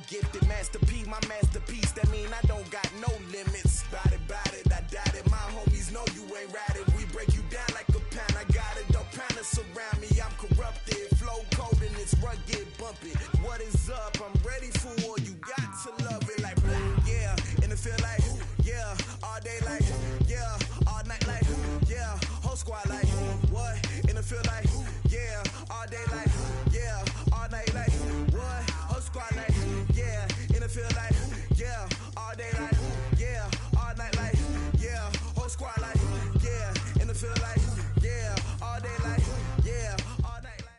gifted masterpiece, my masterpiece. That mean I don't got no limits. Bout it, I doubt it. My homies know you ain't ratted. We break you down like a pound. I got it, don't pound us around me. I'm corrupted, flow cold and it's rugged, bumpy. What is up? I'm ready for war. You got to love it like yeah, and it feel like yeah, all day like yeah, all night like yeah, whole squad like what? And it feel like yeah, all day like yeah, all night like what? Whole squad like yeah, and it feel like yeah, all day like yeah, all night like yeah, whole squad like yeah, and it feel like yeah, all day like yeah, all night like.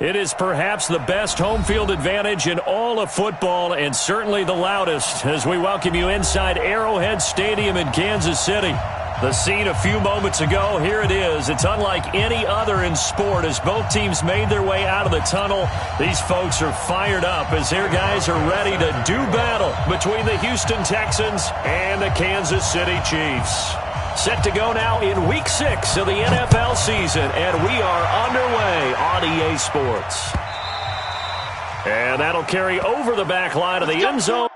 It is perhaps the best home field advantage in all of football and certainly the loudest as we welcome you inside Arrowhead Stadium in Kansas City. The scene a few moments ago, here it is. It's unlike any other in sport as both teams made their way out of the tunnel. These folks are fired up as their guys are ready to do battle between the Houston Texans and the Kansas City Chiefs. Set to go now in Week 6 of the NFL season, and we are underway on EA Sports. And that'll carry over the back line of the end zone.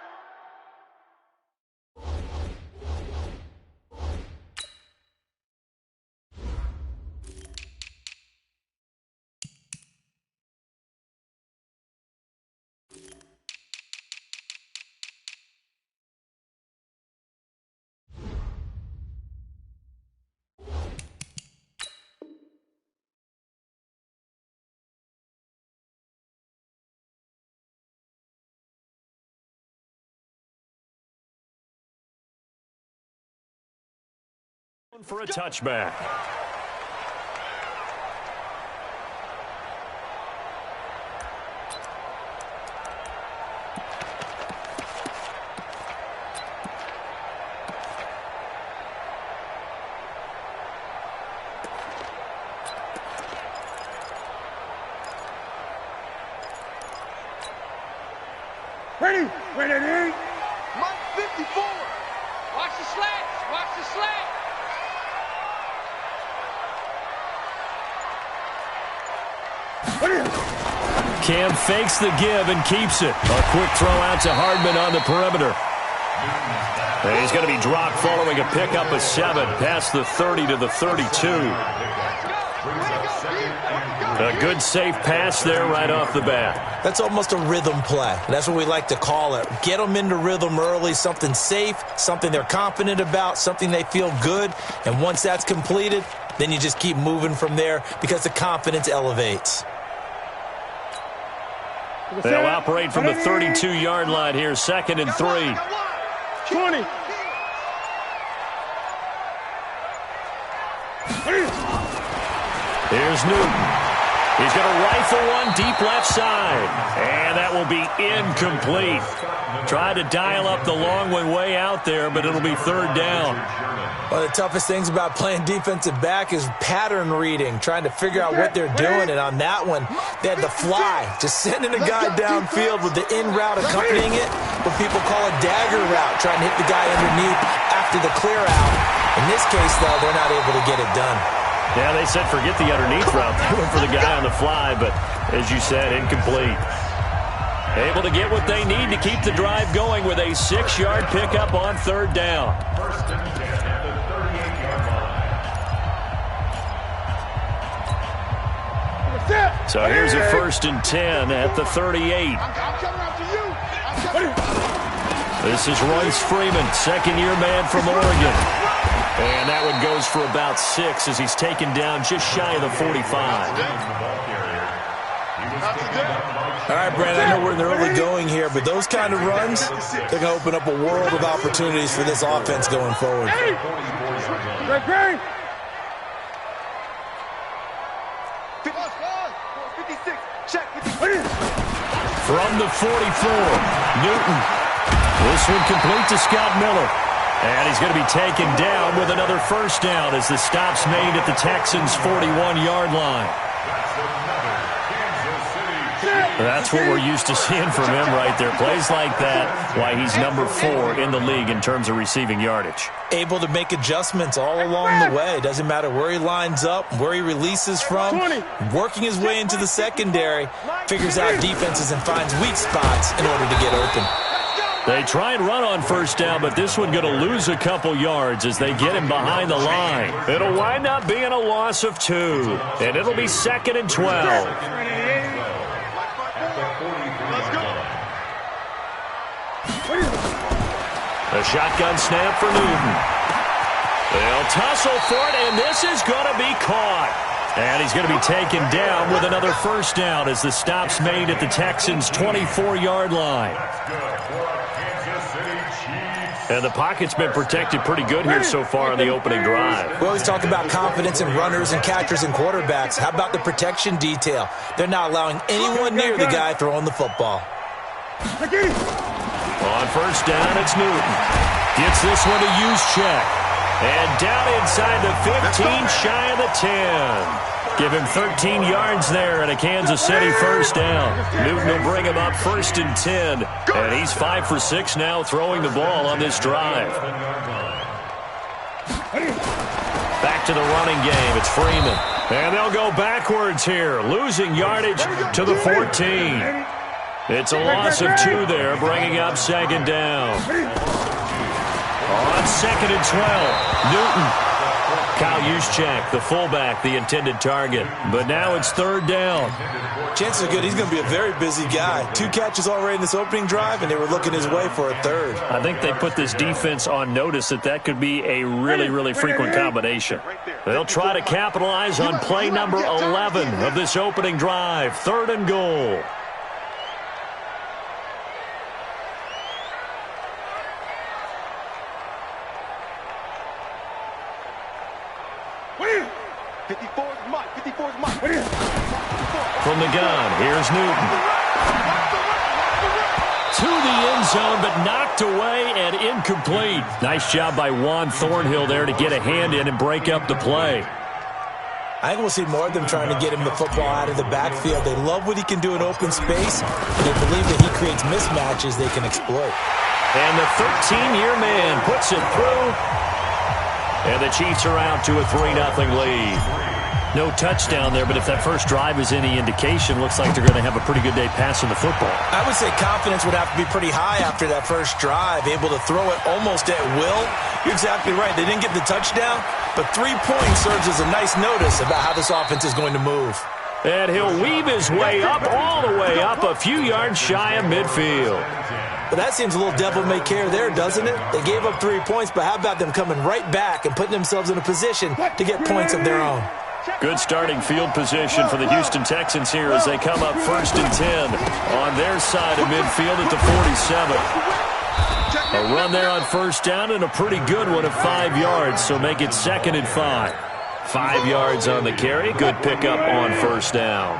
For a touchback. Ready? Mike 54. Watch the slats. Watch the slats. Cam fakes the give and keeps it. A quick throw out to Hardman on the perimeter. And he's going to be dropped following a pickup of 7 past the 30 to the 32. A good safe pass there right off the bat. That's almost a rhythm play. That's what we like to call it. Get them into rhythm early, something safe, something they're confident about, something they feel good. And once that's completed, then you just keep moving from there because the confidence elevates. They'll operate from the 32-yard line here, 2nd and 3. 20. Here's Newton. He's going to rifle one deep left side. And that will be incomplete. Tried to dial up the long one way out there, but it'll be 3rd down. One of the toughest things about playing defensive back is pattern reading, trying to figure out what they're doing. And on that one, they had the fly, just sending a guy downfield with the in route accompanying it, what people call a dagger route, trying to hit the guy underneath after the clear out. In this case, though, they're not able to get it done. Yeah, they said forget the underneath route. They went for the guy on the fly, but as you said, incomplete. Able to get what they need to keep the drive going with a 6-yard pickup on 3rd down. So here's a 1st and 10 at the 38. This is Royce Freeman, 2nd-year man from Oregon. And that one goes for about 6 as he's taken down just shy of the 45. All right, Brandon, I know we're in the early going here, but those kind of runs, they're going to open up a world of opportunities for this offense going forward. From the 44, Newton. This one complete to Scott Miller. And he's going to be taken down with another 1st down as the stop's made at the Texans' 41-yard line. That's what we're used to seeing from him right there. Plays like that, why he's number 4 in the league in terms of receiving yardage. Able to make adjustments all along the way. Doesn't matter where he lines up, where he releases from. Working his way into the secondary. Figures out defenses and finds weak spots in order to get open. They try and run on first down, but this one going to lose a couple yards as they get him behind the line. It'll wind up being a loss of 2, and it'll be 2nd and 12. A shotgun snap for Newton. They'll tussle for it, and this is going to be caught. And he's going to be taken down with another first down as the stop's made at the Texans' 24-yard line. And the pocket's been protected pretty good here so far in the opening drive. We always talk about confidence in runners and catchers and quarterbacks. How about the protection detail? They're not allowing anyone near the guy throwing the football. On first down, it's Newton. Gets this one to use check. And down inside the 15, shy of the 10. Give him 13 yards there and a Kansas City first down. Newton will bring him up 1st and 10. And he's 5 for 6 now throwing the ball on this drive. Back to the running game. It's Freeman. And they'll go backwards here, losing yardage to the 14. It's a loss of 2 there, bringing up 2nd down. On 2nd and 12, Newton. Kyle Juszczyk, the fullback, the intended target. But now it's 3rd down. Chances are good he's going to be a very busy guy. 2 catches already in this opening drive, and they were looking his way for a 3rd. I think they put this defense on notice that could be a really, really frequent combination. They'll try to capitalize on play number 11 of this opening drive. 3rd and goal. From the gun, here's Newton. To the end zone, but knocked away and incomplete. Nice job by Juan Thornhill there to get a hand in and break up the play. I think we'll see more of them trying to get him the football out of the backfield. They love what he can do in open space, and they believe that he creates mismatches they can exploit. And the 13-year man puts it through. And the Chiefs are out to a 3-0 lead. No touchdown there, but if that first drive is any indication, looks like they're going to have a pretty good day passing the football. I would say confidence would have to be pretty high after that first drive, able to throw it almost at will. You're exactly right. They didn't get the touchdown, but 3 points serves as a nice notice about how this offense is going to move. And he'll weave his way up, all the way up, a few yards shy of midfield. But that seems a little devil-may-care there, doesn't it? They gave up 3 points, but how about them coming right back and putting themselves in a position to get points of their own? Good starting field position for the Houston Texans here as they come up 1st and 10 on their side of midfield at the 47. A run there on first down and a pretty good one of 5 yards, so make it 2nd and 5. 5 yards on the carry. Good pickup on first down.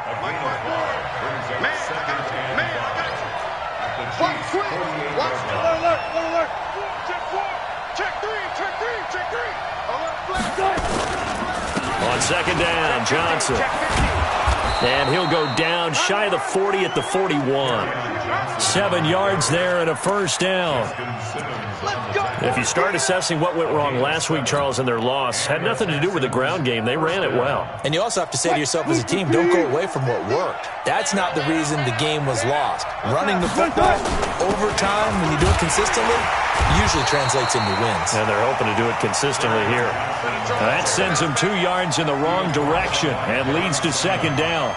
On 2nd down, Johnson. And he'll go down shy of the 40 at the 41. 7 yards there and a first down. If you start assessing what went wrong last week, Charles, in their loss, had nothing to do with the ground game. They ran it well. And you also have to say to yourself as a team, don't go away from what worked. That's not the reason the game was lost. Running the football over time, when you do it consistently, usually translates into wins. And they're hoping to do it consistently here. That sends them 2 yards in the wrong direction and leads to 2nd down.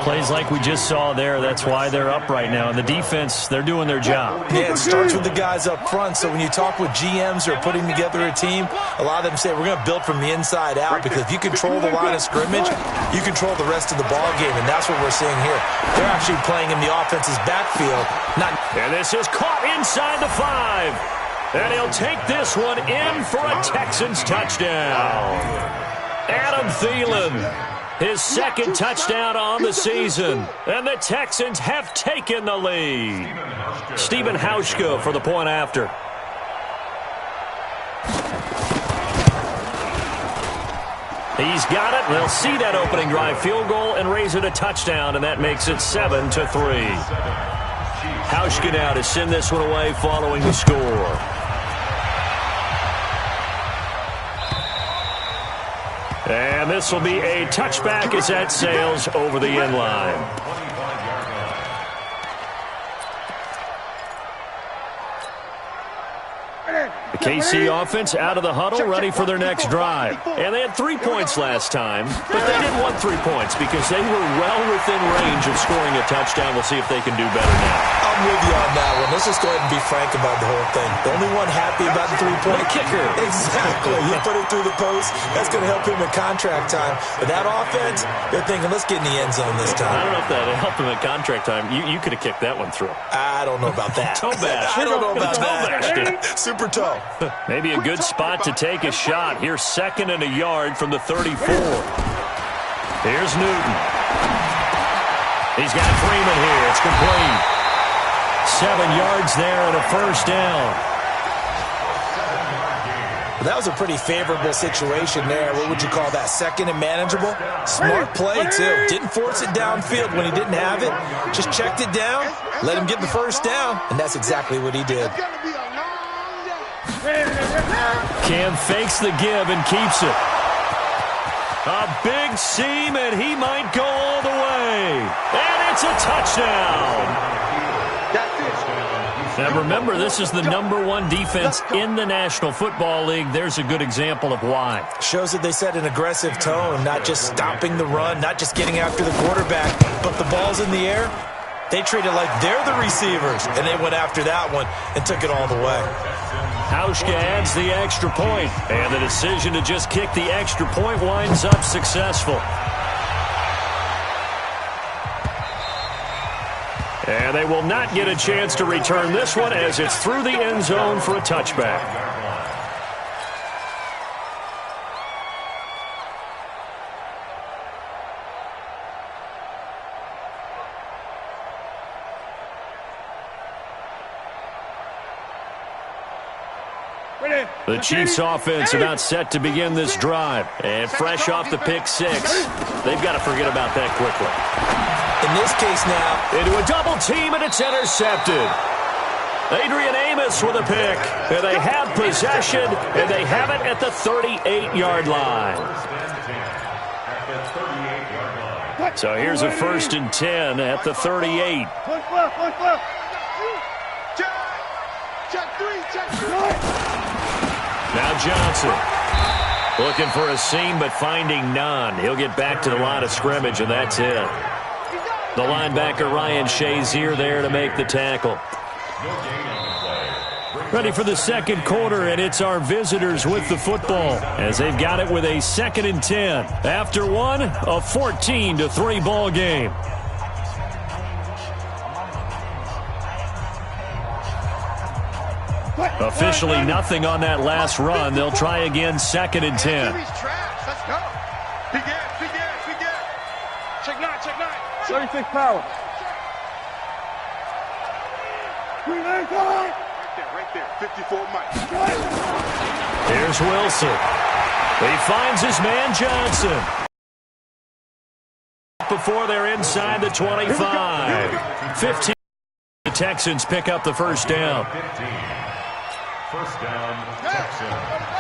Plays like we just saw there, that's why they're up right now. And the defense, they're doing their job. Yeah, it starts with the guys up front. So when you talk with GMs who are putting together a team, a lot of them say, we're going to build from the inside out, because if you control the line of scrimmage, you control the rest of the ball game, and that's what we're seeing here. They're actually playing in the offense's backfield. And this is caught inside the 5. And he'll take this one in for a Texans touchdown. Adam Thielen. His 2nd touchdown on the season. And the Texans have taken the lead. Stephen Hauschka for the point after. He's got it. They'll see that opening drive field goal and raise it a touchdown, and that makes it 7-3. Hauschka now to send this one away following the score. And this will be a touchback as that sails over the end line. The KC offense out of the huddle, ready for their next drive. And they had 3 points last time, but they didn't want 3 points because they were well within range of scoring a touchdown. We'll see if they can do better now. I'm with you on that one. Let's just go ahead and be frank about the whole thing. The only one happy about the 3-point kicker. Exactly. He put it through the post. That's going to help him in contract time. But that offense, they're thinking, let's get in the end zone this time. I don't know if that helped him in contract time. You could have kicked that one through. I don't know about that. Toe bash. I don't know about Toe bashed it. that. Super toe. Maybe a good spot to take a shot. Here's 2nd and a yard from the 34. Here's Newton. He's got Freeman here. It's complete. 7 yards there and a first down. That was a pretty favorable situation there. What would you call that? 2nd and manageable? Smart play, too. Didn't force it downfield when he didn't have it. Just checked it down, let him get the first down, and that's exactly what he did. Cam fakes the give and keeps it. A big seam, and he might go all the way. And it's a touchdown. Now remember, this is the #1 defense in the National Football League. There's a good example of why. Shows that they set an aggressive tone, not just stopping the run, not just getting after the quarterback, but the ball's in the air. They treat it like they're the receivers, and they went after that one and took it all the way. Hauschka adds the extra point, and the decision to just kick the extra point winds up successful. And they will not get a chance to return this one as it's through the end zone for a touchback. The Chiefs offense about set to begin this drive. And fresh off the pick 6, they've got to forget about that quickly. In this case now, into a double team, and it's intercepted. Adrian Amos with a pick. And they have possession, and they have it at the 38-yard line. So here's a 1st and 10 at the 38. Now Johnson looking for a seam but finding none. He'll get back to the line of scrimmage, and that's it. The linebacker Ryan Shazier there to make the tackle. Ready for the 2nd quarter, and it's our visitors with the football as they've got it with a 2nd and 10. After one, a 14-3 ball game. Officially nothing on that last run. They'll try again 2nd and 10. Let's go. Begin. Check 9. 36 power. Right there. 54 Mike. Here's Wilson. He finds his man Johnson. Before they're inside the 25. 15. The Texans pick up the first down. First down, Texans.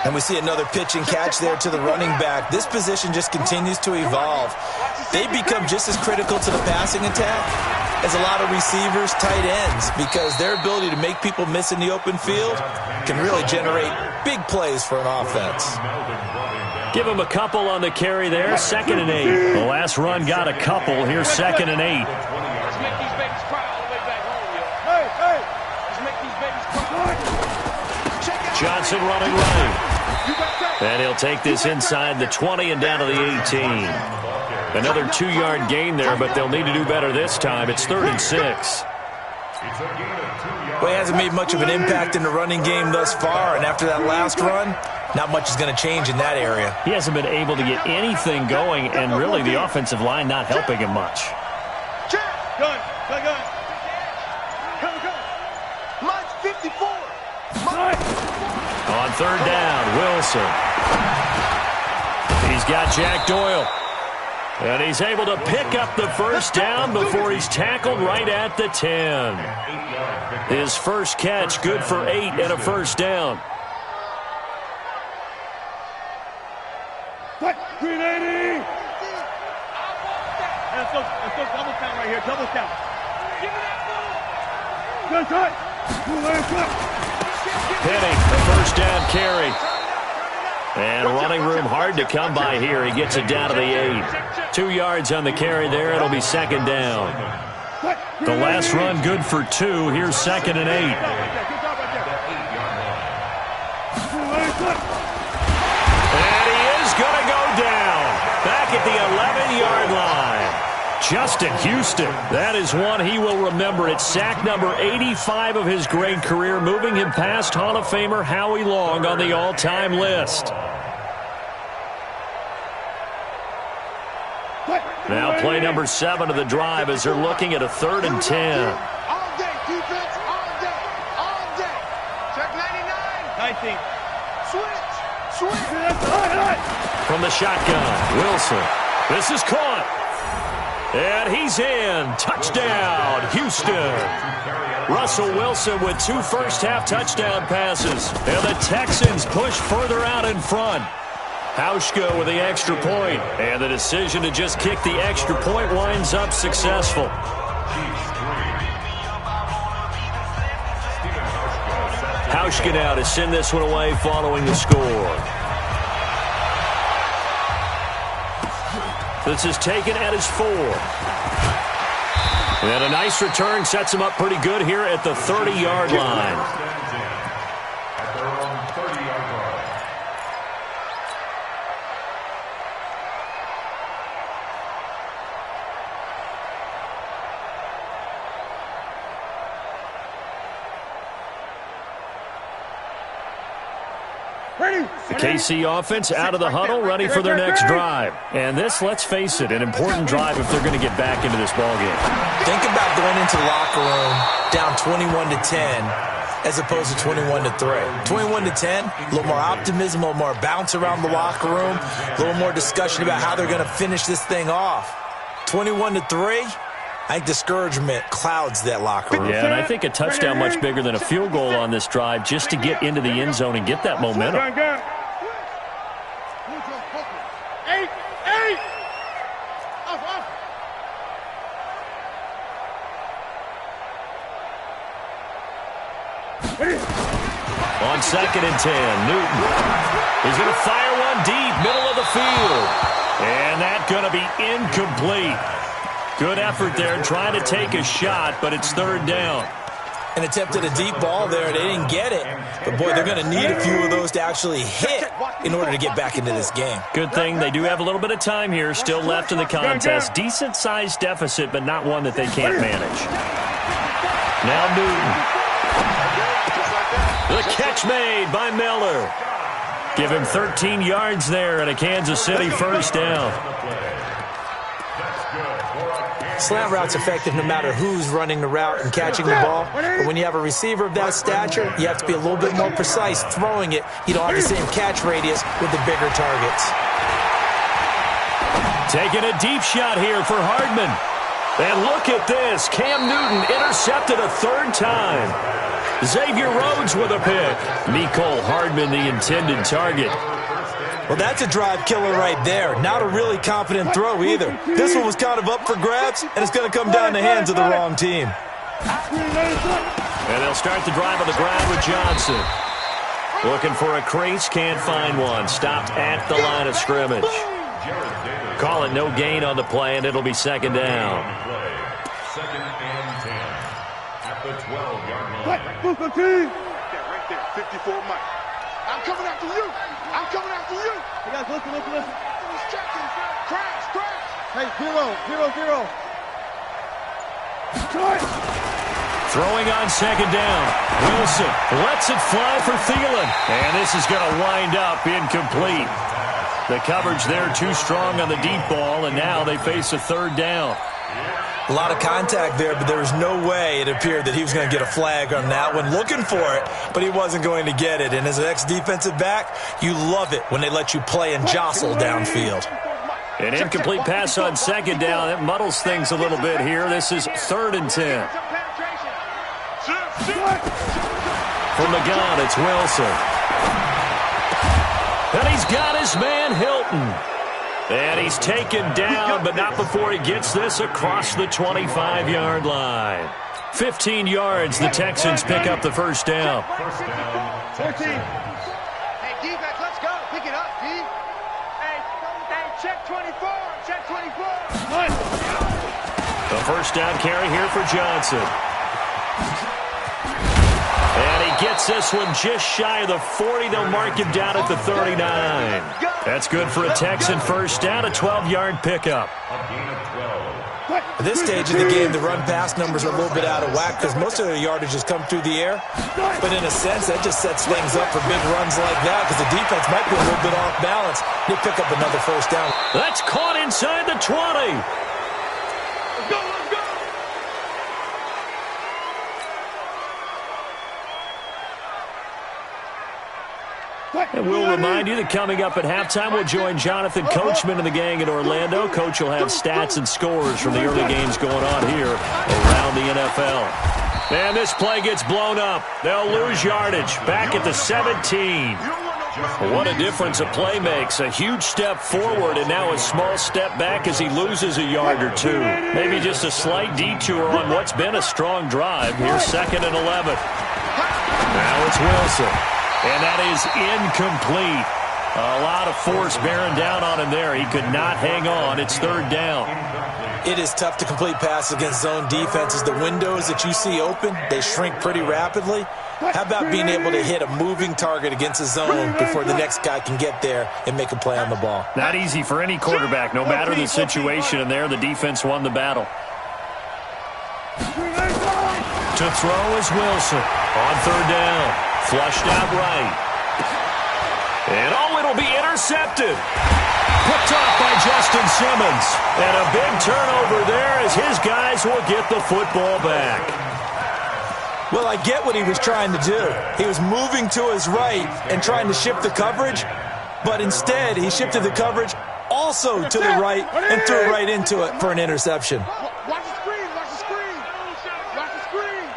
And we see another pitch and catch there to the running back. This position just continues to evolve. They become just as critical to the passing attack as a lot of receivers, tight ends, because their ability to make people miss in the open field can really generate big plays for an offense. Give him a couple on the carry there. 2nd and 8. The last run got a couple. Here's 2nd and 8. Let's make these babies cry all the way back home, yo. Hey. Let's make these babies cry. Johnson running right. And he'll take this inside the 20 and down to the 18. Another 2-yard gain there, but they'll need to do better this time. It's 3rd and 6. Well, he hasn't made much of an impact in the running game thus far, and after that last run, not much is going to change in that area. He hasn't been able to get anything going, and really the offensive line not helping him much. Gun. Mine's 54. On 3rd down, Wilson. He's got Jack Doyle. And he's able to pick up the first down before he's tackled right at the 10. His first catch, good for 8 and a first down. 380. Let's go double count right here. Double count. Good cut. Penny, the first down carry. And running room hard to come by here. He gets it down to the 8. 2 yards on the carry there. It'll be second down. The last run good for 2. Here's second and 8. And he is going to go down. Back at the 11-yard line. Justin Houston. That is one he will remember. It's sack number 85 of his great career, moving him past Hall of Famer Howie Long on the all-time list. Now play number 7 of the drive as they're looking at a 3rd and 10. All day, defense, all day, all day. Check 99. 19. Switch. From the shotgun, Wilson. This is caught. And he's in. Touchdown, Houston. Russell Wilson with 2 first-half touchdown passes. And the Texans push further out in front. Hauschka with the extra point, and the decision to just kick the extra point winds up successful. Hauschka now to send this one away following the score. This is taken at his 4. And a nice return sets him up pretty good here at the 30-yard line. The KC offense out of the huddle, ready for their next drive. And this, let's face it, an important drive if they're going to get back into this ballgame. Think about going into the locker room down 21-10 as opposed to 21-3. 21-10, a little more optimism, a little more bounce around the locker room, a little more discussion about how they're going to finish this thing off. 21-3, I think discouragement clouds that locker room. Yeah, and I think a touchdown much bigger than a field goal on this drive just to get into the end zone and get that momentum. 8. On 2nd and 10, Newton. He's going to fire one deep, middle of the field. And that's going to be incomplete. Good effort there, trying to take a shot, but it's 3rd down. And attempted a deep ball there. They didn't get it. But, boy, they're going to need a few of those to actually hit in order to get back into this game. Good thing they do have a little bit of time here still left in the contest. Decent-sized deficit, but not one that they can't manage. Now Newton. The catch made by Miller. Give him 13 yards there and a Kansas City first down. Slant route's effective no matter who's running the route and catching the ball. But when you have a receiver of that stature, you have to be a little bit more precise throwing it. You don't have the same catch radius with the bigger targets. Taking a deep shot here for Hardman. And look at this. Cam Newton intercepted a 3rd time. Xavier Rhodes with a pick. Mecole Hardman the intended target. Well, that's a drive killer right there. Not a really confident throw either. This one was kind of up for grabs, and it's going to come down the hands of the wrong team. And they'll start the drive on the ground with Johnson. Looking for a crease, can't find one. Stopped at the line of scrimmage. Call it no gain on the play, and it'll be 2nd down. 2nd and 10 at the 12-yard line. Right there, 54 Mike. I'm coming after you. I'm coming after you. Hey, guys, listen. He's checking. Crash. Hey, 0. Throwing on 2nd down. Wilson lets it fly for Thielen. And this is going to wind up incomplete. The coverage there too strong on the deep ball, and now they face a 3rd down. A lot of contact there, but there was no way it appeared that he was going to get a flag on that one. Looking for it, but he wasn't going to get it. And as an ex-defensive back, you love it when they let you play and jostle downfield. An incomplete pass on second down. That muddles things a little bit here. This is 3rd and 10. From the gun, it's Wilson. And he's got his man Hilton. And he's taken down, but not before he gets this across the 25-yard line. 15 yards, the Texans pick up the first down. 14. Hey, defense, let's go. Pick it up, D. Hey, check 24. Check 24. The first down carry here for Johnson. And he gets this one just shy of the 40. They'll mark him down at the 39. That's good for a Texan first down, a 12-yard pickup. At this stage of the game, the run-pass numbers are a little bit out of whack because most of their yardage has come through the air. But in a sense, that just sets things up for big runs like that because the defense might be a little bit off balance. They pick up another first down. That's caught inside the 20. Let's go, let's go. And we'll remind you that coming up at halftime, we'll join Jonathan Coachman and the gang in Orlando. Coach will have stats and scores from the early games going on here around the NFL. And this play gets blown up. They'll lose yardage back at the 17. What a difference a play makes. A huge step forward and now a small step back as he loses a yard or two. Maybe just a slight detour on what's been a strong drive. Here's 2nd and 11. Now it's Wilson. And that is incomplete. A lot of force bearing down on him there. He could not hang on. It's 3rd down. It is tough to complete passes against zone defenses. The windows that you see open, they shrink pretty rapidly. How about being able to hit a moving target against a zone before the next guy can get there and make a play on the ball? Not easy for any quarterback, no matter the situation. And there, the defense won the battle. To throw is Wilson on 3rd down. Flushed out right. And it'll be intercepted. Picked off by Justin Simmons. And a big turnover there as his guys will get the football back. Well, I get what he was trying to do. He was moving to his right and trying to shift the coverage, but instead he shifted the coverage also to the right and threw right into it for an interception. Watch the screen, watch the screen. Watch the screen.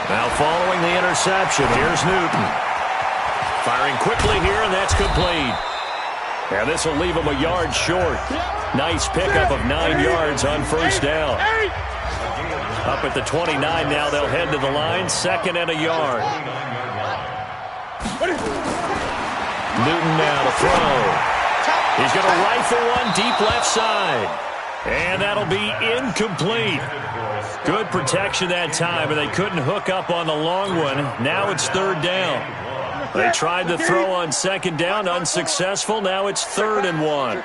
Now following the interception, here's Newton. Firing quickly here, and that's complete. And this will leave him a yard short. Nice pickup of 9 yards on first down. Up at the 29 now, they'll head to the line, 2nd and a yard. Newton now to throw. He's going to rifle one deep left side. And that'll be incomplete. Good protection that time, and they couldn't hook up on the long one. Now it's 3rd down. They tried to throw on 2nd down, unsuccessful. Now it's 3rd and 1.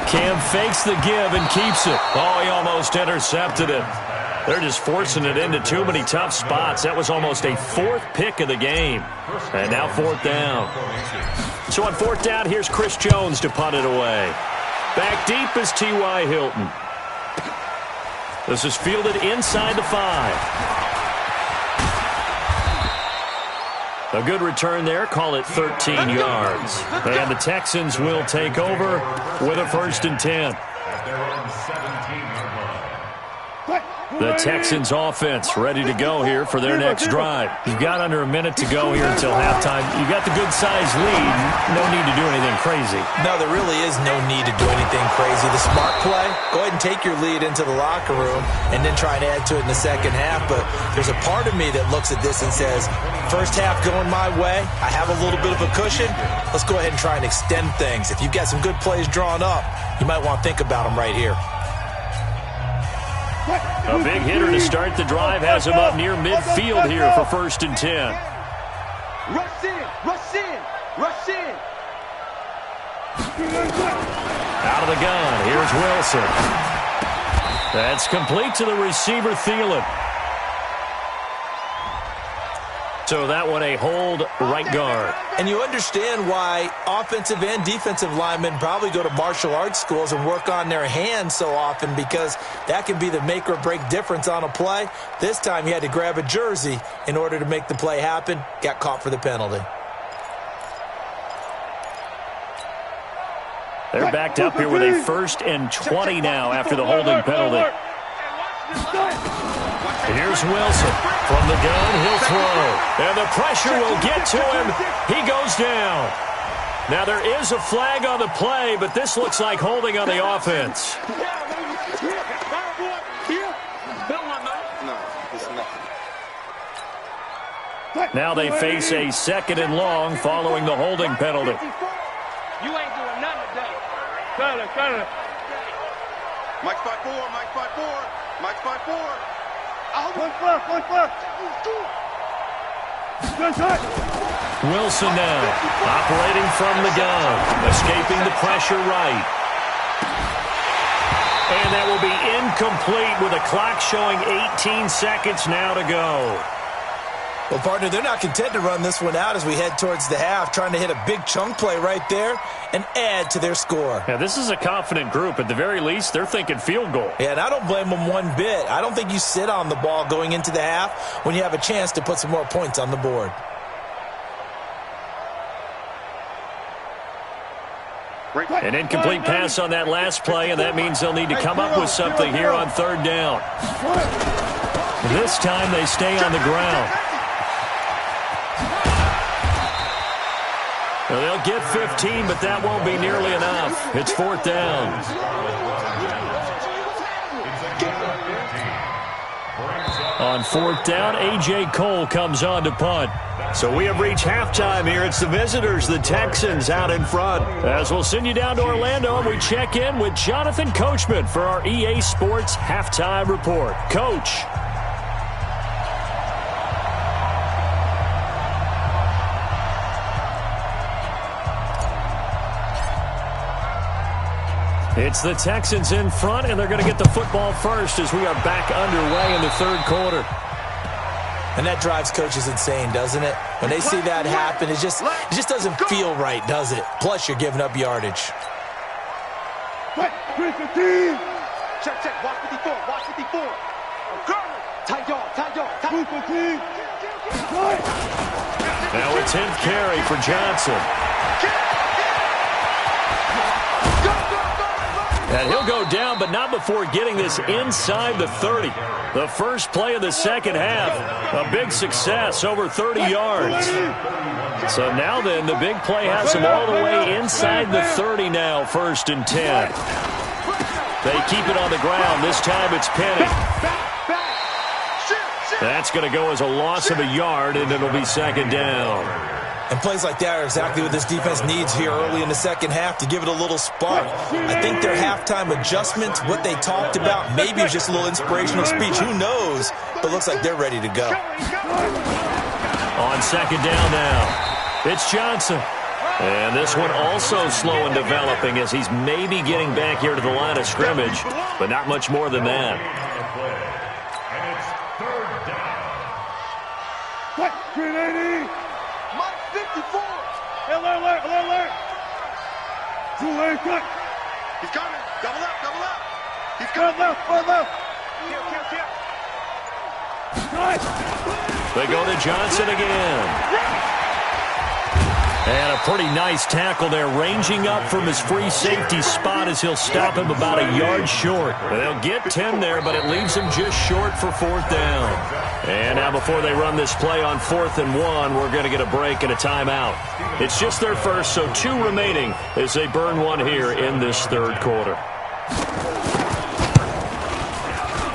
Cam fakes the give and keeps it. Oh, he almost intercepted it. They're just forcing it into too many tough spots. That was almost a 4th pick of the game. And now 4th down. So on 4th down, here's Chris Jones to punt it away. Back deep is T.Y. Hilton. This is fielded inside the 5. A good return there. Call it 13 yards. And the Texans will take over with a 1st and 10. The Texans offense ready to go here for their next drive. You've got under a minute to go here until halftime. You've got the good-sized lead. No need to do anything crazy. No, there really is no need to do anything crazy. The smart play, go ahead and take your lead into the locker room and then try and add to it in the second half. But there's a part of me that looks at this and says, first half going my way, I have a little bit of a cushion. Let's go ahead and try and extend things. If you've got some good plays drawn up, you might want to think about them right here. A big hitter to start the drive has him up near midfield here for 1st and 10. Rush in, rush in, rush in. Out of the gun, here's Wilson. That's complete to the receiver, Thielen. So that one a hold right guard. And you understand why offensive and defensive linemen probably go to martial arts schools and work on their hands so often, because that can be the make or break difference on a play. This time he had to grab a jersey in order to make the play happen. Got caught for the penalty. They're backed up here with a 1st and 20 now after the holding penalty. Here's Wilson. From the gun, he'll throw. And the pressure will get to him. He goes down. Now, there is a flag on the play, but this looks like holding on the offense. Now they face a 2nd and long following the holding penalty. You ain't doing nothing today. Got it. Mike's 5-4, Mike's 5-4, Mike's 5-4. Push left. Wilson now, operating from the gun, escaping the pressure right. And that will be incomplete with a clock showing 18 seconds now to go. Well, partner, they're not content to run this one out as we head towards the half, trying to hit a big chunk play right there and add to their score. Yeah, this is a confident group. At the very least, they're thinking field goal. Yeah, and I don't blame them one bit. I don't think you sit on the ball going into the half when you have a chance to put some more points on the board. An incomplete pass on that last play, and that means they'll need to come up with something here on 3rd down. This time they stay on the ground. Well, they'll get 15, but that won't be nearly enough. It's 4th down. On 4th down, A.J. Cole comes on to punt. So we have reached halftime here. It's the visitors, the Texans, out in front. As we'll send you down to Orlando, and we check in with Jonathan Coachman for our EA Sports Halftime Report. Coach. It's the Texans in front, and they're going to get the football first as we are back underway in the 3rd quarter. And that drives coaches insane, doesn't it? When they see that happen, it just doesn't feel right, does it? Plus, you're giving up yardage. Check. Watch 54. Tight yard. Now a 10th carry for Johnson. And he'll go down, but not before getting this inside the 30. The first play of the 2nd half. A big success, over 30 yards. So now then, the big play has him all the way inside the 30 now, 1st and 10. They keep it on the ground. This time it's Penny. That's going to go as a loss of a yard, and it'll be 2nd down. And plays like that are exactly what this defense needs here early in the 2nd half to give it a little spark. I think their halftime adjustments, what they talked about, maybe it's just a little inspirational speech. Who knows? But looks like they're ready to go. On 2nd down now, it's Johnson. And this one also slow in developing as he's maybe getting back here to the line of scrimmage, but not much more than that. And it's 3rd down. 380. Mike 54. Alert. Two-way cut. He's coming. Double up. He's One coming. left. They go to Johnson again. And a pretty nice tackle there, ranging up from his free safety spot as he'll stop him about a yard short. And they'll get 10 there, but it leaves him just short for 4th down. And now before they run this play on 4th and 1, we're going to get a break and a timeout. It's just their first, so 2 remaining as they burn one here in this 3rd quarter.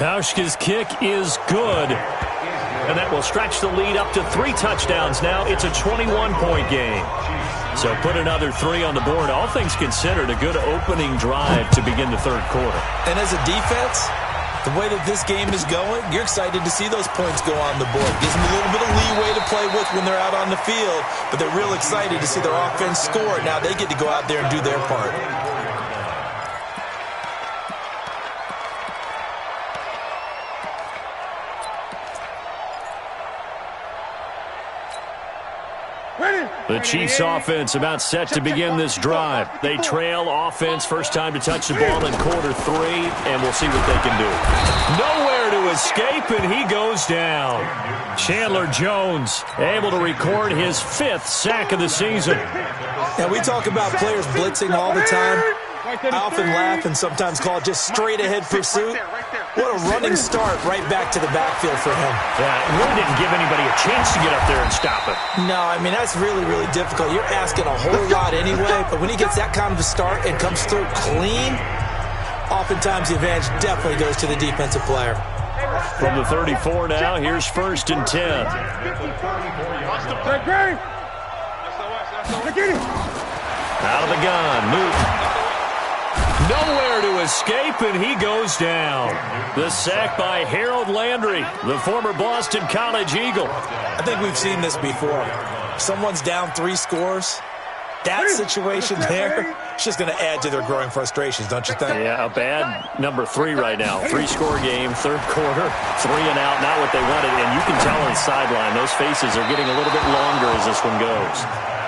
Pauschke's kick is good. And that will stretch the lead up to 3 touchdowns now. It's a 21-point game. So put another 3 on the board. All things considered, a good opening drive to begin the 3rd quarter. And as a defense, the way that this game is going, you're excited to see those points go on the board. Gives them a little bit of leeway to play with when they're out on the field, but they're real excited to see their offense score. Now they get to go out there and do their part. Chiefs offense about set to begin this drive. They trail offense, first time to touch the ball in quarter 3, and we'll see what they can do. Nowhere to escape, and he goes down. Chandler Jones able to record his 5th sack of the season. Yeah, we talk about players blitzing all the time. I often laugh and sometimes call it just straight-ahead pursuit. What a running start right back to the backfield for him. Yeah, it really didn't give anybody a chance to get up there and stop it. No, I mean, that's really, really difficult. You're asking a whole lot anyway, but when he gets that kind of a start and comes through clean, oftentimes the advantage definitely goes to the defensive player. From the 34 now, here's 1st and 10. Out of the gun, Newton. Nowhere to escape, and he goes down. The sack by Harold Landry, the former Boston College Eagle. I think we've seen this before. Someone's down 3 scores. That situation there, it's just going to add to their growing frustrations, don't you think? Yeah, a bad number 3 right now. 3-score game, 3rd quarter, 3 and out, not what they wanted. And you can tell on the sideline, those faces are getting a little bit longer as this one goes.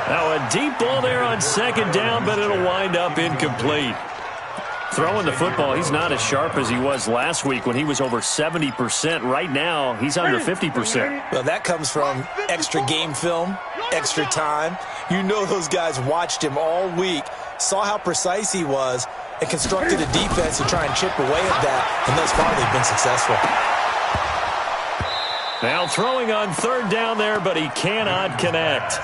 Now a deep ball there on 2nd down, but it'll wind up incomplete. Throwing the football, he's not as sharp as he was last week when he was over 70%. Right now, he's under 50%. Well, that comes from extra game film, extra time. You know those guys watched him all week, saw how precise he was, and constructed a defense to try and chip away at that, and thus far they've been successful. Now throwing on 3rd down there, but he cannot connect.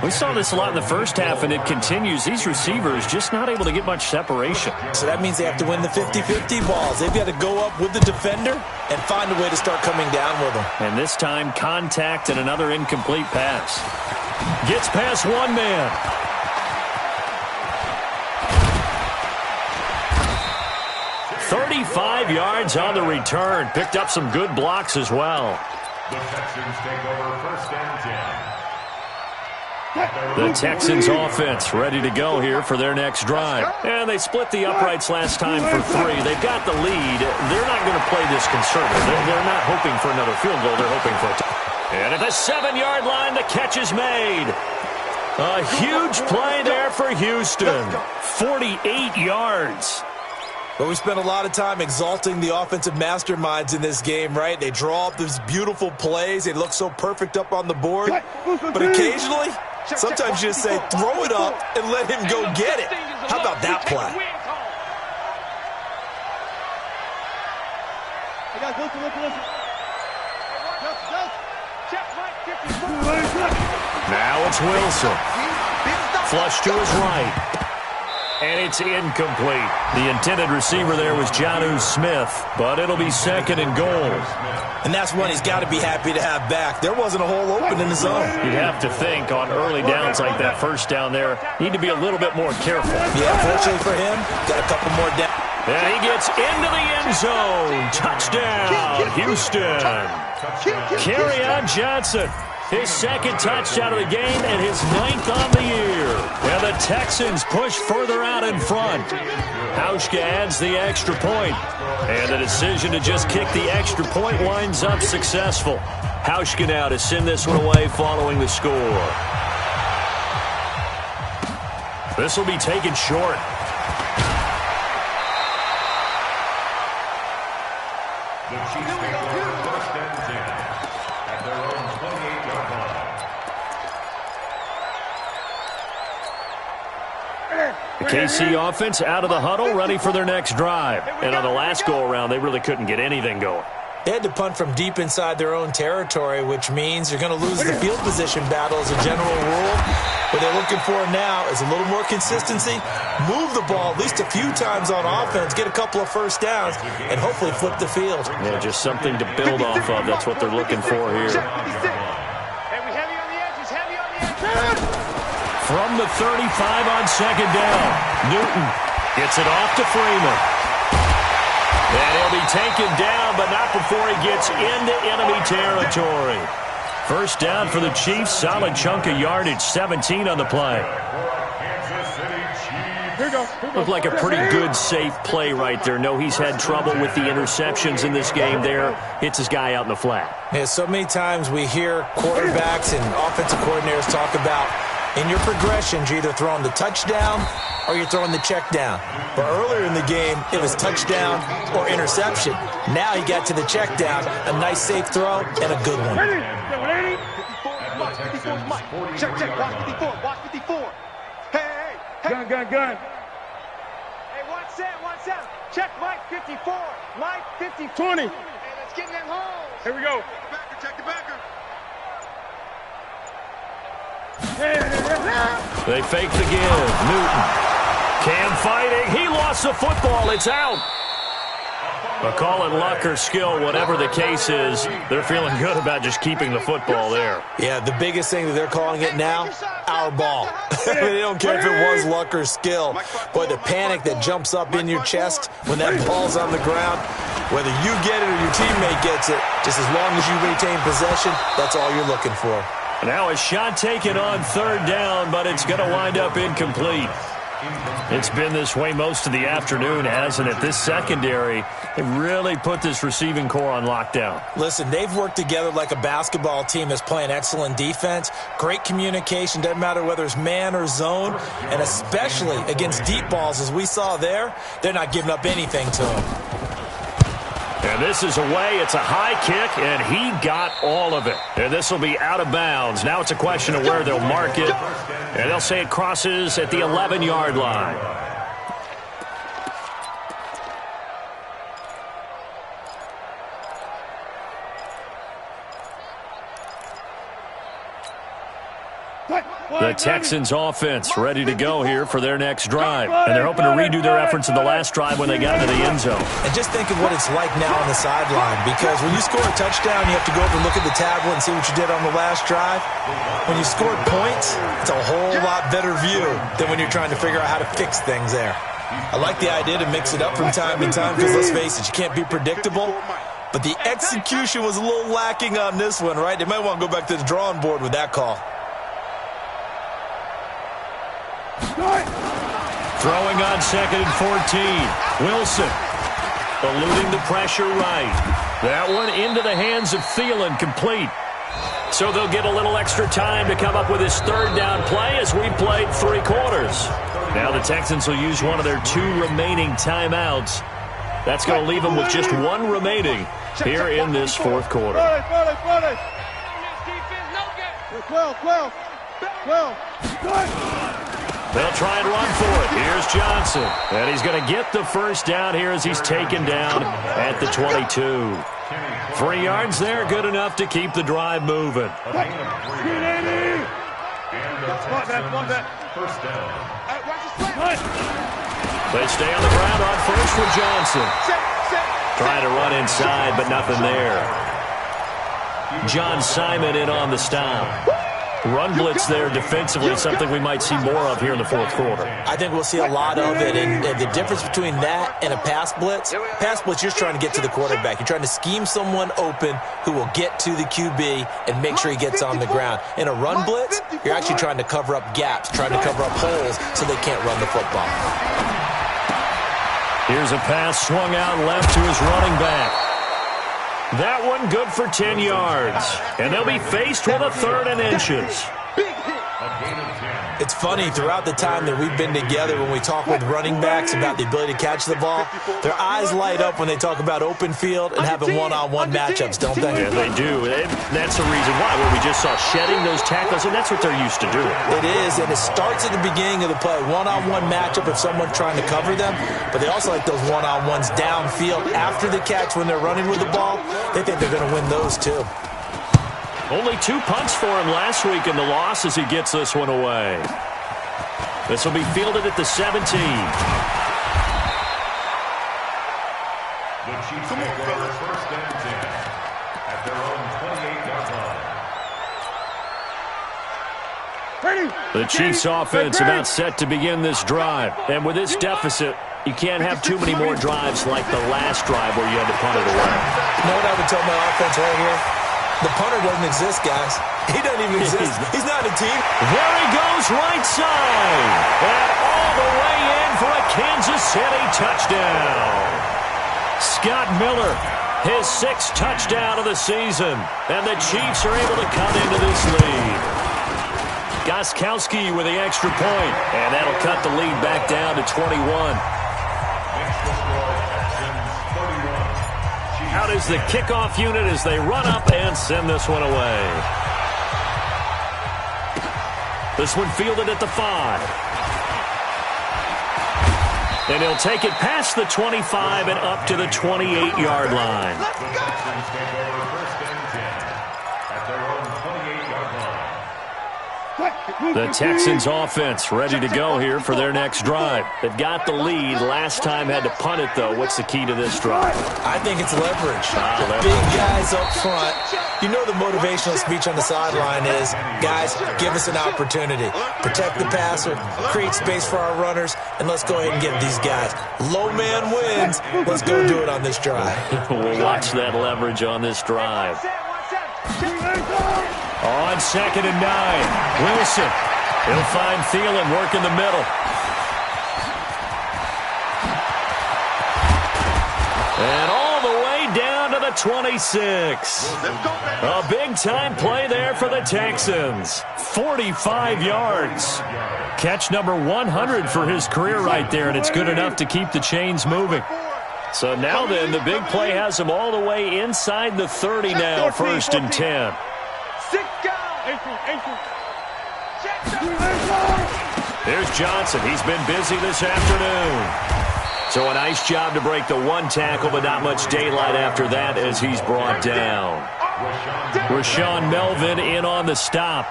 We saw this a lot in the first half, and it continues. These receivers just not able to get much separation. So that means they have to win the 50-50 balls. They've got to go up with the defender and find a way to start coming down with them. And this time, contact and another incomplete pass. Gets past one man. "35 yards on the return. Picked up some good blocks as well. The Texans take over 1st and 10. The Texans offense ready to go here for their next drive. And they split the uprights last time for 3. They've got the lead. They're not going to play this conservative. They're not hoping for another field goal. They're hoping for a And at the 7-yard line, the catch is made. A huge play there for Houston. 48 yards. But we spent a lot of time exalting the offensive masterminds in this game, right? They draw up these beautiful plays. They look so perfect up on the board. But occasionally, sometimes you just say, throw it up and let him go get it. How about that play? Now it's Wilson. Flush to his right. And it's incomplete. The intended receiver there was Jonnu Smith, but it'll be 2nd and goal. And that's one he's got to be happy to have back. There wasn't a hole open in the zone. You'd have to think on early downs like that, 1st down there, need to be a little bit more careful. Yeah, fortunately for him, got a couple more down. And he gets into the end zone. Touchdown, Houston. Kerryon Johnson. His 2nd touchdown of the game and his 9th on the year. And the Texans push further out in front. Hauschka adds the extra point. And the decision to just kick the extra point winds up successful. Hauschka now to send this one away following the score. This will be taken short. The Chiefs take over 1st and 10 at their own 28-yard line. The KC offense out of the huddle, ready for their next drive. And on the last go-around, they really couldn't get anything going. They had to punt from deep inside their own territory, which means you're going to lose the field position battle as a general rule. What they're looking for now is a little more consistency, move the ball at least a few times on offense, get a couple of 1st downs, and hopefully flip the field. Yeah, just something to build off of. That's what they're looking for here. From the 35 on 2nd down, Newton gets it off to Freeman. And he'll be taken down, but not before he gets into enemy territory. 1st down for the Chiefs. Solid chunk of yardage. 17 on the play. Looked like a pretty good, safe play right there. No, he's had trouble with the interceptions in this game there. Hits his guy out in the flat. Yeah, so many times we hear quarterbacks and offensive coordinators talk about In your progressions, you're either throwing the touchdown or you're throwing the check down. But earlier in the game, it was touchdown or interception. Now he got to the check down, a nice safe throw, and a good one. Ready? 54, Mike. Check, watch 54, watch 54. Hey. Gun. Hey, watch Sam. Check Mike 54, Mike 54. 20. Hey, let's get in them holes. Here we go. Check the backer. They fake the give. Newton. Cam fighting. He lost the football. It's out. But call it luck or skill, whatever the case is, they're feeling good about just keeping the football there. Yeah, the biggest thing that they're calling it now, our ball. They don't care if it was luck or skill. Boy, the panic that jumps up in your chest when that ball's on the ground, whether you get it or your teammate gets it, just as long as you retain possession, that's all you're looking for. Now a shot taken on third down, but it's going to wind up incomplete. It's been this way most of the afternoon, hasn't it? This secondary, they really put this receiving core on lockdown. Listen, they've worked together like a basketball team that's playing excellent defense. Great communication, doesn't matter whether it's man or zone, and especially against deep balls, as we saw there, they're not giving up anything to them. And this is away. It's a high kick, and he got all of it. And this will be out of bounds. Now it's a question of where they'll mark it. And they'll say it crosses at the 11-yard line. The Texans offense ready to go here for their next drive. And they're hoping to redo their efforts in the last drive when they got into the end zone. And just think of what it's like now on the sideline, because when you score a touchdown, you have to go over and look at the tablet and see what you did on the last drive. When you scored points, it's a whole lot better view than when you're trying to figure out how to fix things there. I like the idea to mix it up from time to time because, let's face it, you can't be predictable. But the execution was a little lacking on this one, right? They might want to go back to the drawing board with that call. Throwing on 2nd and 14. Wilson eluding the pressure right. That one into the hands of Thielen, complete. So they'll get a little extra time to come up with his third down play as we played 3 quarters. Now the Texans will use one of their 2 remaining timeouts. That's going to leave them with just 1 remaining here in this 4th quarter. 12. They'll try and run for it. Here's Johnson. And he's going to get the first down here as he's taken down at the 22. 3 yards there, good enough to keep the drive moving. First down. They stay on the ground on first with Johnson. Trying to run inside, but nothing there. John Simon in on the stop. Run blitz there defensively, something we might see more of here in the 4th quarter. I think we'll see a lot of it, and the difference between that and a pass blitz, you're just trying to get to the quarterback. You're trying to scheme someone open who will get to the QB and make sure he gets on the ground. In a run blitz, you're actually trying to cover up gaps, trying to cover up holes so they can't run the football. Here's a pass swung out left to his running back. That one good for 10 yards. And they'll be faced with a 3rd and inches. It's funny, throughout the time that we've been together, when we talk with running backs about the ability to catch the ball, their eyes light up when they talk about open field and having one-on-one matchups, don't they? Yeah, they do. That's the reason why. Where we just saw shedding those tackles, and that's what they're used to doing. It is, and it starts at the beginning of the play. One-on-one matchup if someone's trying to cover them, but they also like those one-on-ones downfield after the catch when they're running with the ball. They think they're going to win those, too. Only 2 punts for him last week in the loss as he gets this one away. This will be fielded at the 17. The Chiefs make their first and 10 at their own 28-yard line. The Chiefs offense about set to begin this drive. And with this deficit, you can't have too many more drives like the last drive where you had to punt it away. You know what I would tell my offense right here? The punter doesn't exist, guys. He doesn't even exist. He's not a team. There he goes, right side. And all the way in for a Kansas City touchdown. Scott Miller, his 6th touchdown of the season. And the Chiefs are able to cut into this lead. Gostkowski with the extra point, and that'll cut the lead back down to 21. Out is the kickoff unit as they run up and send this one away. This one fielded at the 5. And he'll take it past the 25 and up to the 28-yard line. The Texans offense ready to go here for their next drive. They've got the lead. Last time had to punt it, though. What's the key to this drive? I think it's leverage. The big guys up front. You know the motivational speech on the sideline is, guys, give us an opportunity. Protect the passer, create space for our runners, and let's go ahead and get these guys. Low man wins. Let's go do it on this drive. We'll watch that leverage on this drive. On 2nd and 9, Wilson. He'll find Thielen work in the middle. And all the way down to the 26. A big-time play there for the Texans. 45 yards. Catch number 100 for his career right there, and it's good enough to keep the chains moving. So now then, the big play has him all the way inside the 30 now, 1st and 10. Here's Johnson. He's been busy this afternoon. So a nice job to break the one tackle, but not much daylight after that as he's brought down. Rashawn Melvin in on the stop.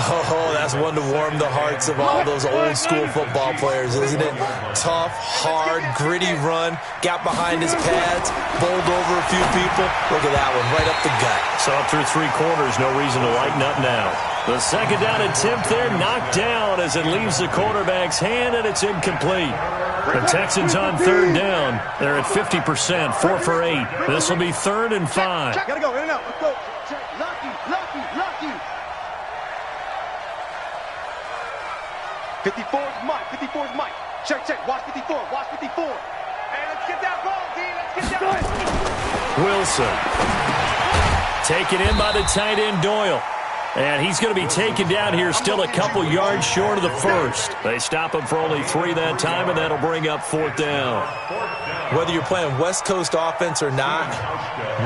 Oh, that's one to warm the hearts of all those old school football players, isn't it? Tough, hard, gritty run. Got behind his pads, bowled over a few people. Look at that one, right up the gut. So up through 3 quarters, no reason to lighten up now. The 2nd down attempt there knocked down as it leaves the quarterback's hand, and it's incomplete. The Texans on 3rd down. They're at 50%, 4 for 8. This will be 3rd and 5. Gotta go, in and out. Let's go. Lucky. 54's Mike. Check. Watch 54. Hey, let's get that ball, D. Let's get that ball. Wilson. Taken in by the tight end, Doyle. And he's going to be taken down here still a couple yards short of the 1st. They stop him for only 3 that time, and that'll bring up 4th down. Whether you're playing West Coast offense or not,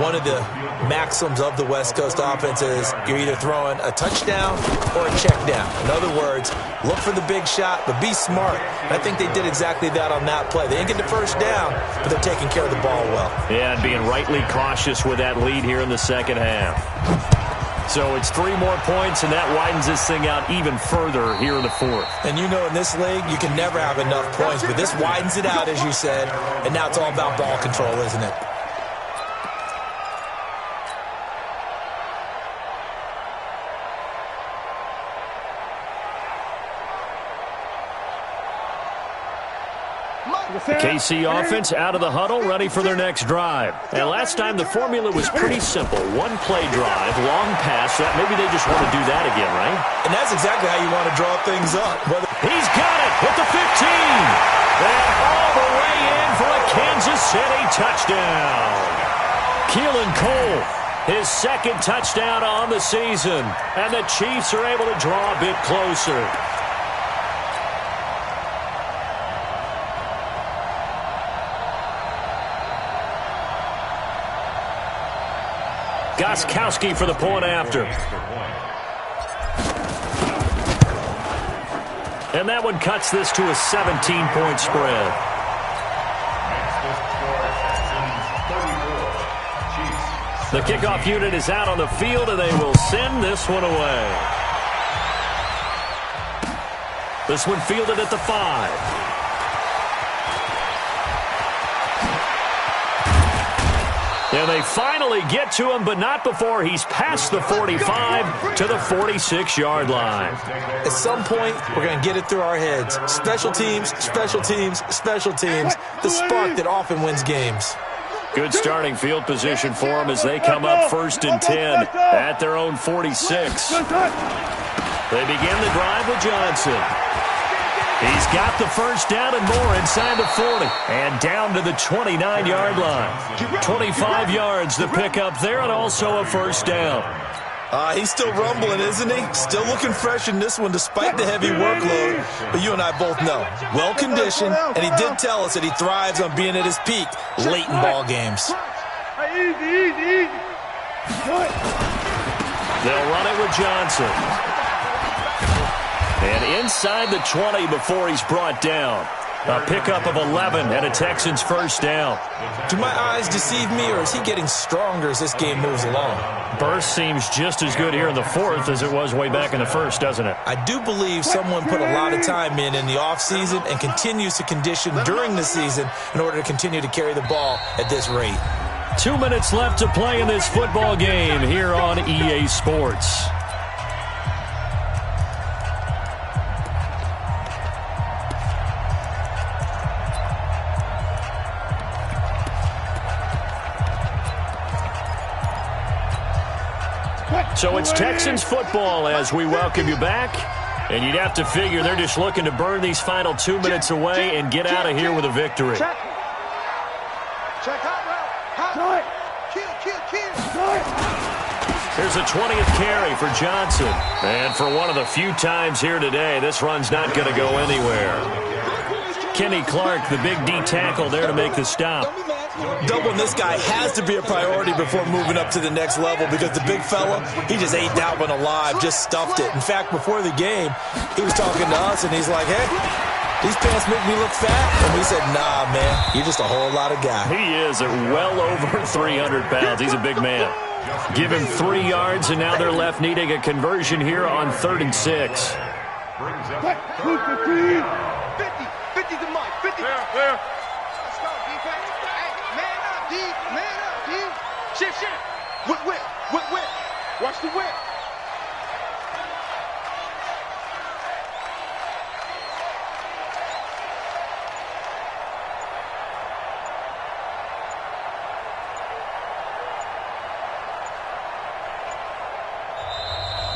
one of the maxims of the West Coast offense is you're either throwing a touchdown or a check down. In other words, look for the big shot, but be smart. And I think they did exactly that on that play. They didn't get the 1st down, but they're taking care of the ball well. Yeah, and being rightly cautious with that lead here in the 2nd half. So it's 3 more points, and that widens this thing out even further here in the 4th. And you know in this league, you can never have enough points, but this widens it out, as you said, and now it's all about ball control, isn't it? The KC offense out of the huddle, ready for their next drive. And last time the formula was pretty simple. 1-play drive, long pass. Maybe they just want to do that again, right? And that's exactly how you want to draw things up. He's got it at the 15. And all the way in for a Kansas City touchdown. Keelan Cole, his 2nd touchdown on the season. And the Chiefs are able to draw a bit closer. Gostkowski for the point after. And that one cuts this to a 17-point spread. The kickoff unit is out on the field, and they will send this one away. This one fielded at the 5. And they finally get to him, but not before he's past the 45 to the 46-yard line. At some point, we're going to get it through our heads. Special teams. The spark that often wins games. Good starting field position for them as they come up 1st and 10 at their own 46. They begin the drive with Johnson. He's got the 1st down and more inside the 40. And down to the 29-yard line. 25 yards the pickup there, and also a 1st down. He's still rumbling, isn't he? Still looking fresh in this one despite the heavy workload. But you and I both know, well-conditioned, and he did tell us that he thrives on being at his peak late in ball games. Easy. They'll run it with Johnson. And inside the 20 before he's brought down. A pickup of 11 and a Texans first down. Do my eyes deceive me, or is he getting stronger as this game moves along? Burst seems just as good here in the fourth as it was way back in the first, doesn't it? I do believe someone put a lot of time in the offseason and continues to condition during the season in order to continue to carry the ball at this rate. 2 minutes left to play in this football game here on EA Sports. So it's Texans football as we welcome you back. And you'd have to figure they're just looking to burn these final 2 minutes away and get out of here with a victory. Check hot route. Here's a 20th carry for Johnson. And for one of the few times here today, this run's not going to go anywhere. Kenny Clark, the big D tackle there to make the stop. Doubling this guy has to be a priority before moving up to the next level because the big fella, he just ate that one alive, just stuffed it. In fact, before the game, he was talking to us, and he's like, hey, these pants make me look fat. And we said, nah, man, you're just a whole lot of guy. He is at well over 300 pounds. He's a big man. Give him 3 yards, and now they're left needing a conversion here on 3rd and 6. 50 to Mike. 50. Clear. Let's go, defense. Hey, man up, D. Shift. Whip. Watch the whip.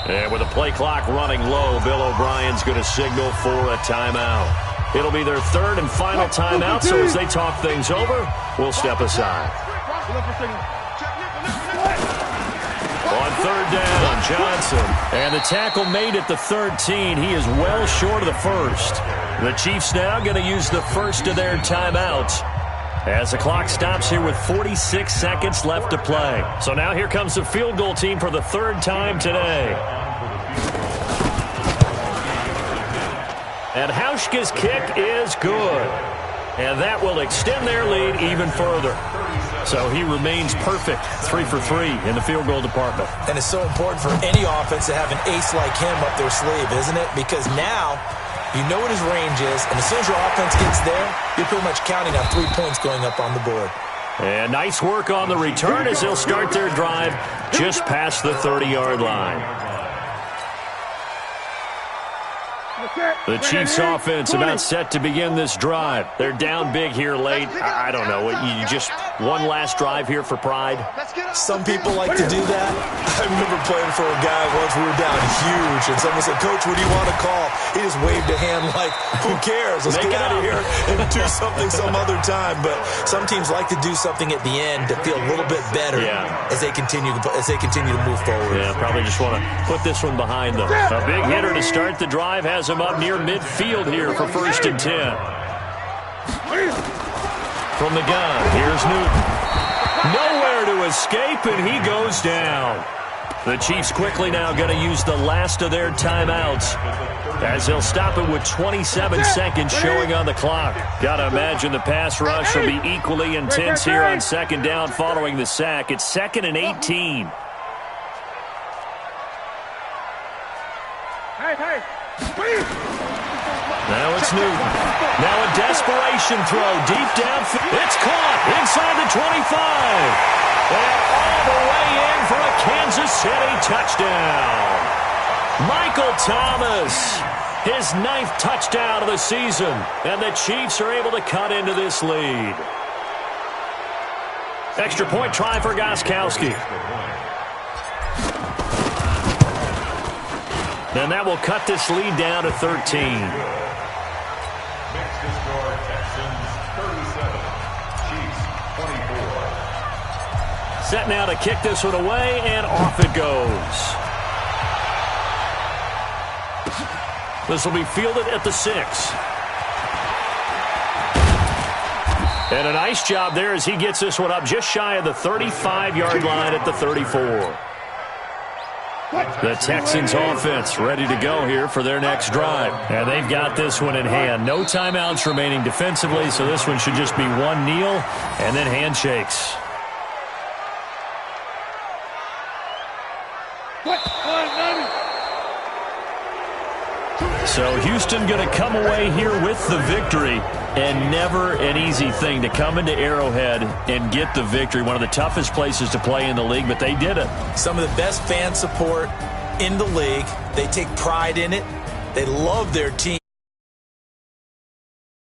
And with the play clock running low, Bill O'Brien's going to signal for a timeout. It'll be their 3rd and final timeout, so as they talk things over, we'll step aside. On 3rd down, Johnson. And the tackle made at the 13. He is well short of the first. The Chiefs now going to use the first of their timeouts as the clock stops here with 46 seconds left to play. So now here comes the field goal team for the 3rd time today. And Hauschka's kick is good. And that will extend their lead even further. So he remains perfect, 3 for 3 in the field goal department. And it's so important for any offense to have an ace like him up their sleeve, isn't it? Because now you know what his range is, and as soon as your offense gets there, you're pretty much counting on 3 points going up on the board. And nice work on the return as they'll start their drive just past the 30-yard line. The Chiefs offense about set to begin this drive. They're down big here late. I don't know. You just one last drive here for pride? Some people like to do that. I remember playing for a guy once. We were down huge, and someone said, Coach, what do you want to call? He just waved a hand like, who cares? Let's get out of here and do something some other time. But some teams like to do something at the end to feel a little bit better as they continue to move forward. Yeah, probably just want to put this one behind them. A big hitter to start the drive has him up near midfield here for 1st and 10. From the gun, here's Newton. Nowhere to escape, and he goes down. The Chiefs quickly now going to use the last of their timeouts as they'll stop it with 27 seconds showing on the clock. Got to imagine the pass rush will be equally intense here on 2nd down following the sack. It's 2nd and 18. Now it's Newton. Now a desperation throw deep downfield. It's caught inside the 25. And all the way in for a Kansas City touchdown. Michael Thomas, his 9th touchdown of the season. And the Chiefs are able to cut into this lead. Extra point try for Gostkowski. And that will cut this lead down to 13. Set now to kick this one away, and off it goes. This will be fielded at the 6. And a nice job there as he gets this one up just shy of the 35-yard line at the 34. The Texans offense ready to go here for their next drive. And they've got this one in hand. No timeouts remaining defensively, so this one should just be one kneel and then handshakes. So Houston going to come away here with the victory, and never an easy thing to come into Arrowhead and get the victory. One of the toughest places to play in the league, but they did it. Some of the best fan support in the league. They take pride in it. They love their team.